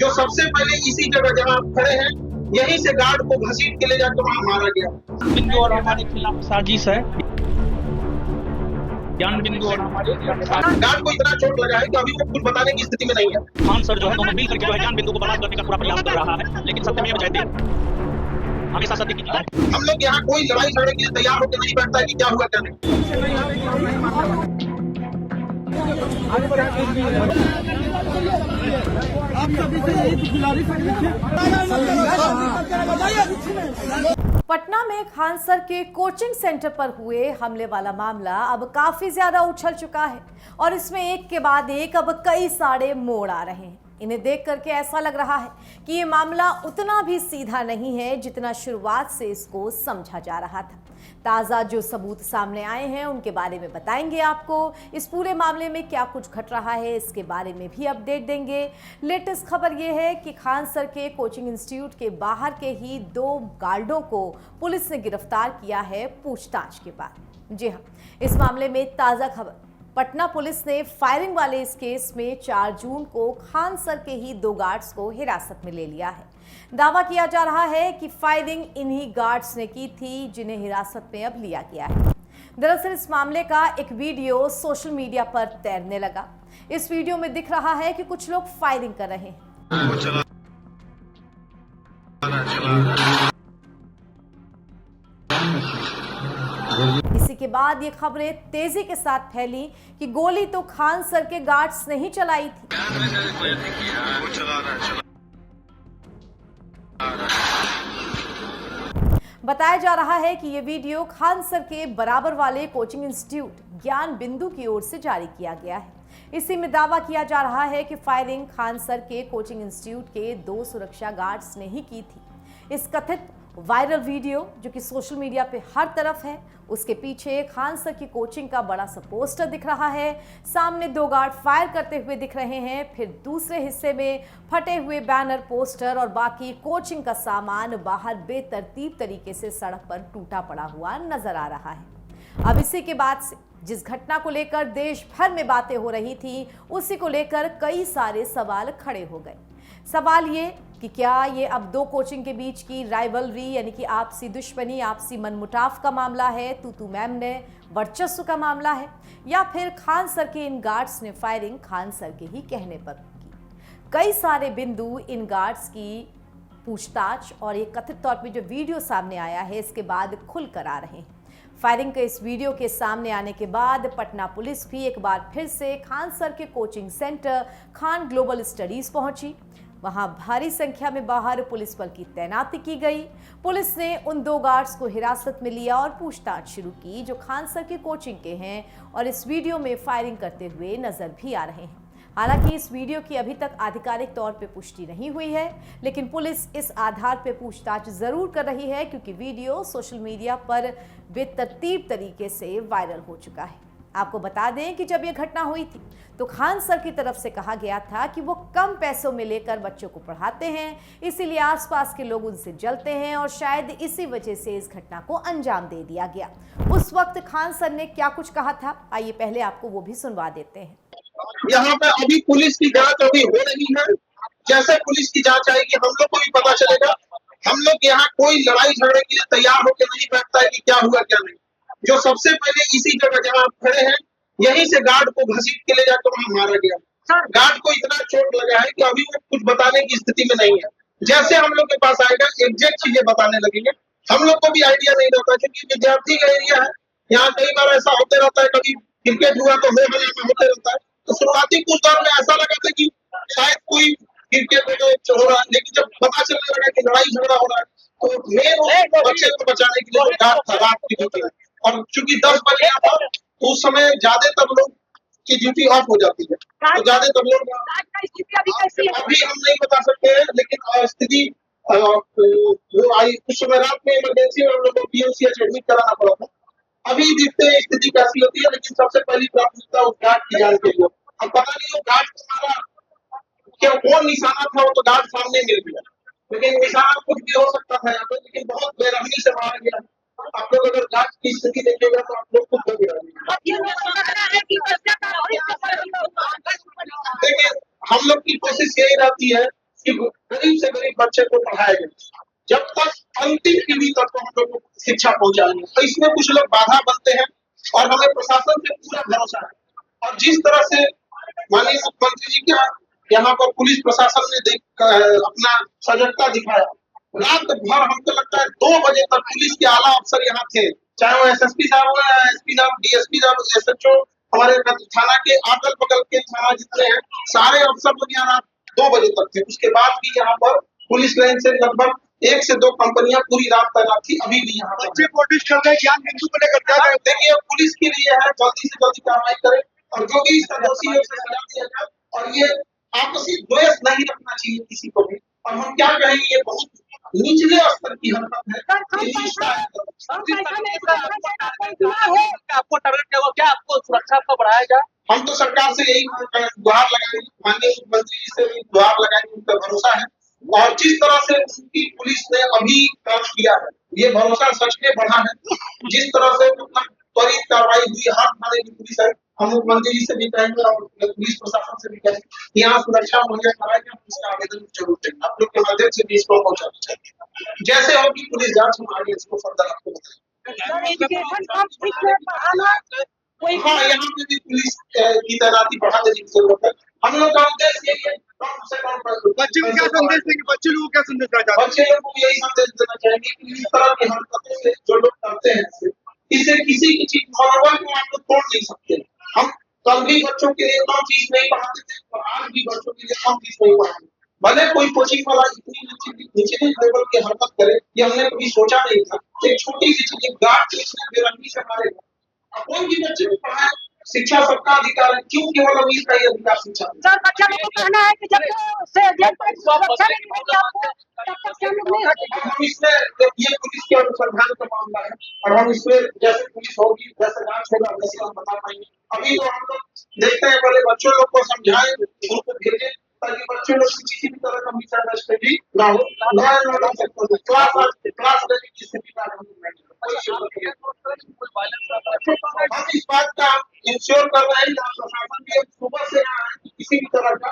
जो सबसे पहले इसी जगह जहाँ आप खड़े हैं, यहीं से गार्ड को घसीट के ले जाकर वहाँ मारा गया। बिंदु और हमारे खिलाफ साजिश है। ज्ञान बिंदु और हमारे गार्ड को इतना चोट लगा है कि अभी वो कुछ बताने की स्थिति में नहीं है। खान सर जो है दोनों मिल करके जो है ज्ञान बिंदु को बर्बाद करने का पूरा प्रयास कर रहा है, लेकिन सत्यमेव जयते हमेशा सत्य की जीत है। हम लोग यहाँ कोई लड़ाई झगड़े के लिए तैयार होकर नहीं बैठता है कि क्या हुआ क्या नहीं। पटना में खान सर के कोचिंग सेंटर पर हुए हमले वाला मामला अब काफी ज्यादा उछल चुका है और इसमें एक के बाद एक अब कई सारे मोड़ आ रहे हैं। इन्हें देख करके ऐसा लग रहा है कि ये मामला उतना भी सीधा नहीं है जितना शुरुआत से इसको समझा जा रहा था। ताज़ा जो सबूत सामने आए हैं उनके बारे में बताएंगे आपको। इस पूरे मामले में क्या कुछ घट रहा है इसके बारे में भी अपडेट देंगे। लेटेस्ट खबर ये है कि खान सर के कोचिंग इंस्टीट्यूट के बाहर के ही 2 गार्डों को पुलिस ने गिरफ्तार किया है पूछताछ के बाद। जी हाँ, इस मामले में ताज़ा खबर। पटना पुलिस ने फायरिंग वाले इस केस में 4 जून को खान सर के ही 2 गार्ड्स को हिरासत में ले लिया है। दावा किया जा रहा है कि फायरिंग इन्हीं गार्ड्स ने की थी जिन्हें हिरासत में अब लिया गया है। दरअसल इस मामले का एक वीडियो सोशल मीडिया पर तैरने लगा। इस वीडियो में दिख रहा है कि कुछ लोग फायरिंग कर रहे हैं। इसी के बाद ये खबरें तेजी के साथ फैली कि गोली तो खान सर के गार्ड्स ने ही चलाई थी। बताया जा रहा है कि ये वीडियो खान सर के बराबर वाले कोचिंग इंस्टीट्यूट ज्ञान बिंदु की ओर से जारी किया गया है। इसी में दावा किया जा रहा है कि फायरिंग खान सर के कोचिंग इंस्टीट्यूट के 2 सुरक्षा गार्ड्स ने ही की थी। इस कथित वायरल वीडियो जो कि सोशल मीडिया पे हर तरफ है, उसके पीछे खान सर की कोचिंग का बड़ा सा पोस्टर दिख रहा है। सामने 2 गार्ड फायर करते हुए दिख रहे हैं, फिर दूसरे हिस्से में फटे हुए बैनर, पोस्टर और बाकी कोचिंग का सामान बाहर बेतरतीब तरीके से सड़क पर टूटा पड़ा हुआ नजर आ रहा है। अब इसी के बाद से जिस घटना को लेकर देश भर में बातें हो रही थी, उसी को लेकर कई सारे सवाल खड़े हो गए। सवाल ये कि क्या ये अब 2 कोचिंग के बीच की राइवलरी यानी कि आपसी दुश्मनी, आपसी मनमुटाव का मामला है, तू मैम ने वर्चस्व का मामला है, या फिर खान सर के इन गार्ड्स ने फायरिंग खान सर के ही कहने पर की। कई सारे बिंदु इन गार्ड्स की पूछताछ और ये कथित तौर पे जो वीडियो सामने आया है इसके बाद खुल कर आ रहे हैं। फायरिंग के इस वीडियो के सामने आने के बाद पटना पुलिस भी एक बार फिर से खान सर के coaching centre Khan global studies पहुंची। वहां भारी संख्या में बाहर पुलिस बल की तैनाती की गई। पुलिस ने उन 2 गार्ड्स को हिरासत में लिया और पूछताछ शुरू की जो खान सर के कोचिंग के हैं और इस वीडियो में फायरिंग करते हुए नजर भी आ रहे हैं। हालांकि इस वीडियो की अभी तक आधिकारिक तौर पे पुष्टि नहीं हुई है, लेकिन पुलिस इस आधार पे पूछताछ जरूर कर रही है क्योंकि वीडियो सोशल मीडिया पर बेतरतीब तरीके से वायरल हो चुका है। आपको बता दें कि जब यह घटना हुई थी तो खान सर की तरफ से कहा गया था कि वो कम पैसों में लेकर बच्चों को पढ़ाते हैं, इसीलिए आसपास के लोग उनसे जलते हैं और शायद इसी वजह से इस घटना को अंजाम दे दिया गया। उस वक्त खान सर ने क्या कुछ कहा था, आइए पहले आपको वो भी सुनवा देते हैं। यहाँ पे अभी पुलिस की जांच अभी हो रही है। जैसे पुलिस की जांच आएगी हम लोग को भी पता चलेगा। हम लोग यहाँ कोई लड़ाई झगड़े के लिए तैयार होकर नहीं बैठता है कि क्या हुआ क्या नहीं। जो सबसे पहले इसी जगह जहाँ आप खड़े हैं, यहीं से गार्ड को घसीट के ले जाकर वहाँ मारा गया। गार्ड को इतना चोट लगा है कि अभी वो कुछ बताने की स्थिति में नहीं है। जैसे हम लोग के पास आएगा एग्जैक्ट चीजें बताने लगेंगे। हम लोग को भी आइडिया नहीं रहता क्योंकि विद्यार्थी का एरिया है। यहाँ कई बार ऐसा होते रहता है, कभी क्रिकेट हुआ तो होते रहता है। तो शुरुआती कुछ दौर में ऐसा लगा था कि शायद कोई क्रिकेट हो रहा है, लेकिन जब पता चलने लगा कि लड़ाई झगड़ा हो रहा है तो मेन बच्चे को बचाने के लिए गार्ड था, रात की ड्यूटी है। और चूंकि 10 बजे था तो उस समय ज्यादातर लोग की ड्यूटी ऑफ हो जाती है, तो ज्यादातर लोग अभी हम नहीं बता सकते हैं, लेकिन स्थिति वो आई उस समय रात में इमरजेंसी में हम लोग को पीएमसीएच एडमिट कराना पड़ा था। अभी देखते हैं स्थिति कैसी होती है, लेकिन सबसे पहली प्राथमिकता उस गार्ड की जान के लिए। अब पता नहीं वो गार्ड को मारा क्या, कौन निशाना था, वो तो गार्ड सामने मिल गया, लेकिन निशाना कुछ भी हो सकता था यहाँ पे, लेकिन बहुत बेरहमी से मारा गया। आप लोग अगर गार्ड की स्थिति देखिएगा तो आप लोग खुद को देखिए, हम लोग की कोशिश यही रहती है कि गरीब से गरीब बच्चे को पढ़ाया जाए, जब तक अंतिम पीढ़ी तक तो हम लोग को शिक्षा पहुंचाएंगे। तो इसमें कुछ लोग बाधा बनते हैं और हमें प्रशासन से पूरा भरोसा है। और जिस तरह से माननीय मुख्यमंत्री जी के यहाँ पर पुलिस प्रशासन ने अपना सजगता दिखाया, रात भर हमको लगता है 2 बजे तक पुलिस के आला अफसर यहाँ थे, चाहे वो एसएसपी साहब हो या एसपी साहब, डीएसपी साहब, एसएचओ, हमारे थाना के अगल बगल के थाना जितने हैं सारे अफसर लोग यहाँ रात 2 बजे तक थे। उसके बाद भी यहाँ पर पुलिस लाइन से लगभग 1 से 2 कंपनियां पूरी रात तैनात थी, अभी भी यहाँ बच्चे कोशिश कर रहे हैं ज्ञान बिंदु को लेकर क्या करें। देखिए पुलिस के लिए है जल्दी से जल्दी कार्रवाई करे और जो भी इसका दोषी है उसे सजा दिया जाए। और ये आपसी द्वेष नहीं रखना चाहिए किसी को भी। और हम क्या कहेंगे, ये बहुत निचले स्तर की हरकत है। आपको टारगेट क्या हुआ, क्या आपको सुरक्षा का बढ़ाया जाए? हम तो सरकार से यही गुहार लगाएंगे, माननीय मुख्यमंत्री जी से भी गुहार लगाएंगे, उन पर भरोसा है। और जिस तरह से उनकी पुलिस ने अभी काम किया है, ये भरोसा सच में बढ़ा है। जिस तरह से त्वरित कार्रवाई हुई, हर थाने की पुलिस है, हम मुख्यमंत्री जी से भी कहेंगे और पुलिस प्रशासन से भी कहेंगे यहाँ सुरक्षा मुहैया कराएंगे। हम इसका आवेदन जरूर देंगे, आप लोग के माध्यम से भी इसको पहुंचाना चाहिए। जैसे होगी पुलिस जांच, हम आगे इसको फर्दर आपको बताएंगे। हाँ, यहाँ पे भी पुलिस की तैनाती बढ़ा देने की जरूरत है। हम लोग का उद्देश्य यही है, कम से कम बच्चे को क्या संदेश देंगे, बच्चे लोगों को क्या संदेश देना चाहते हैं? बच्चे लोगों को यही संदेश देना चाहेंगे कि इस तरह की हरकतों से जो लोग करते हैं, इसे किसी की चीज मनोबल को आप लोग तोड़ नहीं सकते। हम कल भी बच्चों के लिए कम फीस नहीं पढ़ाते थे और आज भी बच्चों के लिए कम फीस नहीं पढ़ाते। भले कोई कोचिंग वाला इतनी निचले लेवल की हरकत करे, ये हमने कभी सोचा नहीं था। एक छोटी सी चीज, गार्ड इसमें बेरहमी से मारेगा, कोई भी बच्चे को पढ़ाए, शिक्षा सबका अधिकार है, क्यों केवल अमीर का ही अधिकार शिक्षा? सर बच्चा लोग को कहना है कि जब से सुरक्षा नहीं मिलेगी आपको तब तक हम लोग नहीं हटेंगे। हम इसमें ये पुलिस के अनुसंधान का मामला है और हम इसमें जैसे पुलिस होगी जैसे जांच होगा वैसे हम बता पाएंगे। अभी तो हम लोग देखते हैं, पहले बच्चों लोग को समझाएं, उनको भेजें ताकि बच्चों लोग किसी भी तरह का मिसअंडरस्टैंडिंग ना हो। क्लास लेने की स्थिति का हम इस बात का इंश्योर कर रहे हैं कि प्रशासन भी सुबह से किसी भी तरह का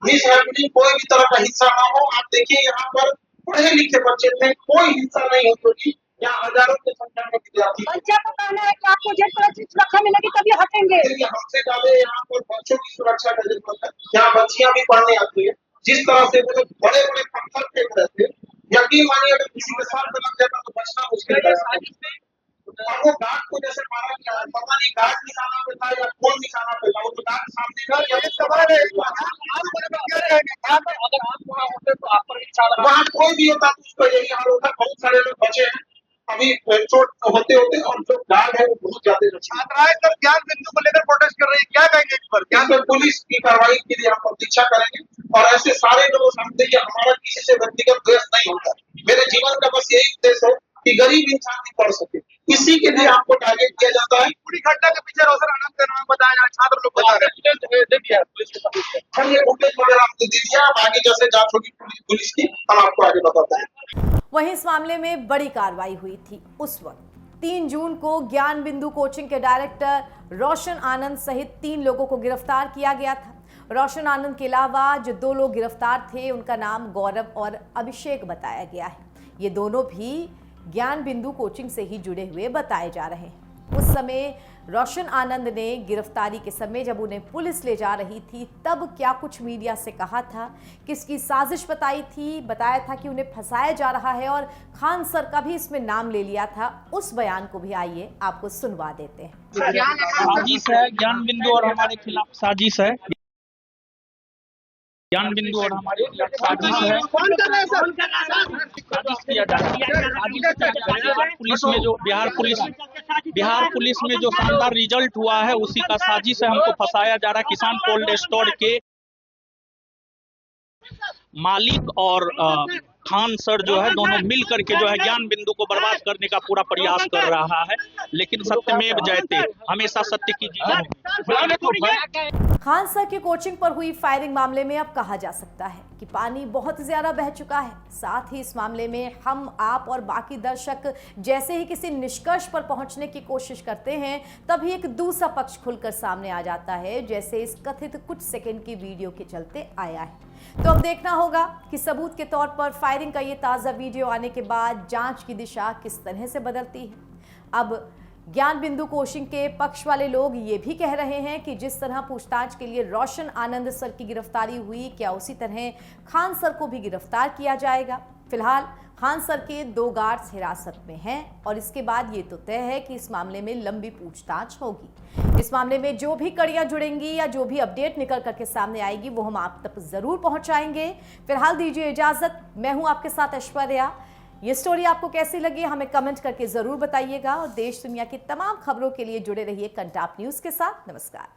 मिसहैपनिंग, कोई भी तरह का हिस्सा ना हो। आप देखिए यहाँ पर पढ़े लिखे बच्चे थे, कोई हिंसा नहीं होगी, यहाँ हजारों की संख्या में विद्यार्थी। बच्चा को कहना है कि आपको जिस तरह से सुरक्षा मिलेगी तभी हटेंगे। हमसे ज्यादा यहाँ पर बच्चों की सुरक्षा का जरूरत है। यहाँ बच्चियां भी पढ़ने आती है, जिस तरह से वो लोग बड़े बड़े पत्थर फेंक रहे थे, यकीन मानिए अगर किसी के साथ में लग जाता तो बचना मुश्किल है। और वो गार्ड को जैसे मारा गया है, पता नहीं गार्ड निशाना पे था या कौन निशाना पे था, वो तो गार्ड सामने था। वहाँ कोई भी होता तो उसका यही हाल होता। बहुत सारे लोग बचे हैं अभी चोट होते होते, और जो गार्ड है वो बहुत ज्यादा छात्राएं सर ज्ञान बिंदु को लेकर प्रोटेस्ट कर रही है, क्या कहेंगे इस पर? क्या पुलिस की कार्रवाई के लिए हम प्रतीक्षा करेंगे और ऐसे सारे लोग समझते हैं हमारा किसी से व्यक्तिगत द्वेष नहीं होता। मेरे जीवन का बस यही उद्देश्य है कि गरीब इंसान भी पढ़ सके, इसी के लिए आपको टारगेट किया जाता है। पूरी घटना के पीछे रोशन आनंद का नाम बताया जाए, छात्र लोग बता रहे हैं। ये फुटेज वगैरह आपको दे दिया, अब आगे जैसे जांच होगी पुलिस की हम आपको आगे बताते हैं। वहीं इस मामले में बड़ी कार्रवाई हुई थी। उस वक्त 3 जून को ज्ञान बिंदु कोचिंग के डायरेक्टर रोशन आनंद सहित 3 लोगों को गिरफ्तार किया गया था। रोशन आनंद के अलावा जो 2 लोग गिरफ्तार थे उनका नाम गौरव और अभिषेक बताया गया है। ये दोनों भी ज्ञान बिंदु कोचिंग से ही जुड़े हुए बताए जा रहे हैं। उस समय रोशन आनंद ने गिरफ्तारी के समय जब उन्हें पुलिस ले जा रही थी तब क्या कुछ मीडिया से कहा था, किसकी साजिश बताई थी, बताया था कि उन्हें फंसाया जा रहा है और खान सर का भी इसमें नाम ले लिया था। उस बयान को भी आइए आपको सुनवा देते हैं। साजिश है, ज्ञान बिंदु और हमारे खिलाफ साजिश है, ज्ञान बिंदु और हमारे खिलाफ साजिश है, साजिश किया जा रहा है। पुलिस में जो बिहार पुलिस में जो शानदार रिजल्ट हुआ है उसी का साजिश है, हमको फंसाया जा रहा है। किसान कोल्ड स्टोर के मालिक और खान सर जो है दोनों मिल करके जो है ज्ञान बिंदु को बर्बाद करने का पूरा प्रयास कर रहा है, लेकिन सत्यमेव जयते, हमेशा सत्य की जीत। खान सर की कोचिंग पर हुई फायरिंग मामले में अब कहा जा सकता है कि पानी बहुत ज्यादा बह चुका है। साथ ही इस मामले में हम, आप और बाकी दर्शक जैसे ही किसी निष्कर्ष पर पहुंचने की कोशिश करते हैं तभी एक दूसरा पक्ष खुलकर सामने आ जाता है, जैसे इस कथित कुछ सेकंड की वीडियो के चलते आया है। तो अब देखना होगा कि सबूत के तौर पर फायरिंग का ये ताज़ा वीडियो आने के बाद जांच की दिशा किस तरह से बदलती है। अब ज्ञान बिंदु कोचिंग के पक्ष वाले लोग ये भी कह रहे हैं कि जिस तरह पूछताछ के लिए रोशन आनंद सर की गिरफ्तारी हुई, क्या उसी तरह खान सर को भी गिरफ्तार किया जाएगा। फिलहाल खान सर के 2 गार्ड्स हिरासत में हैं और इसके बाद ये तो तय है कि इस मामले में लंबी पूछताछ होगी। इस मामले में जो भी कड़ियां जुड़ेंगी या जो भी अपडेट निकल करके सामने आएगी वो हम आप तक जरूर पहुंचाएंगे। फिलहाल दीजिए इजाजत, मैं हूं आपके साथ ऐश्वर्या। ये स्टोरी आपको कैसी लगी हमें कमेंट करके जरूर बताइएगा और देश दुनिया की तमाम खबरों के लिए जुड़े रहिए कंटाप न्यूज के साथ। नमस्कार।